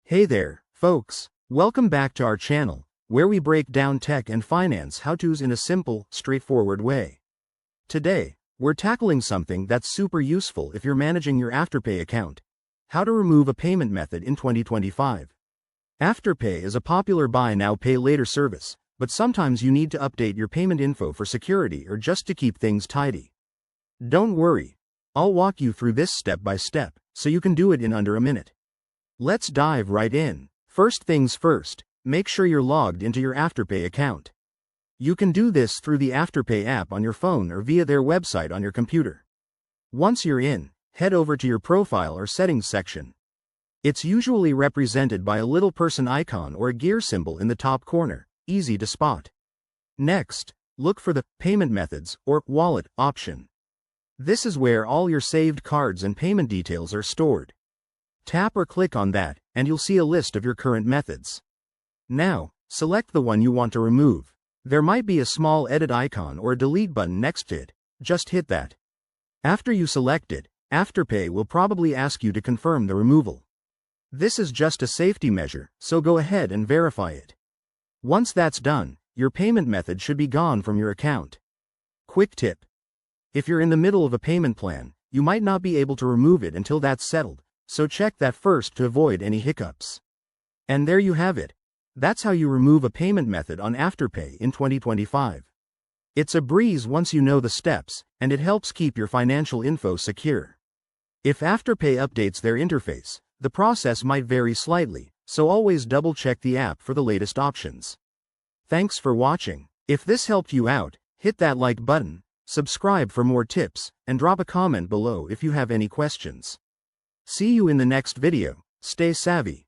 Hey there, folks. Welcome back to our channel, where we break down tech and finance how-tos in a simple, straightforward way. Today, we're tackling something that's super useful if you're managing your Afterpay account. How to remove a payment method in 2025. Afterpay is a popular buy now pay later service, but sometimes you need to update your payment info for security or just to keep things tidy. Don't worry. I'll walk you through this step by step, so you can do it in under a minute. Let's dive right in. First things first, make sure you're logged into your Afterpay account. You can do this through the Afterpay app on your phone or via their website on your computer. Once you're in, head over to your profile or settings section. It's usually represented by a little person icon or a gear symbol in the top corner, easy to spot. Next, look for the Payment Methods or Wallet option. This is where all your saved cards and payment details are stored. Tap or click on that, and you'll see a list of your current methods. Now, select the one you want to remove. There might be a small edit icon or a delete button next to it. Just hit that. After you select it, Afterpay will probably ask you to confirm the removal. This is just a safety measure, so go ahead and verify it. Once that's done, your payment method should be gone from your account. Quick tip. If you're in the middle of a payment plan, you might not be able to remove it until that's settled, so check that first to avoid any hiccups. And there you have it. That's how you remove a payment method on Afterpay in 2025. It's a breeze once you know the steps, and it helps keep your financial info secure. If Afterpay updates their interface, the process might vary slightly, so always double-check the app for the latest options. Thanks for watching. If this helped you out, hit that like button, subscribe for more tips, and drop a comment below if you have any questions. See you in the next video. Stay savvy.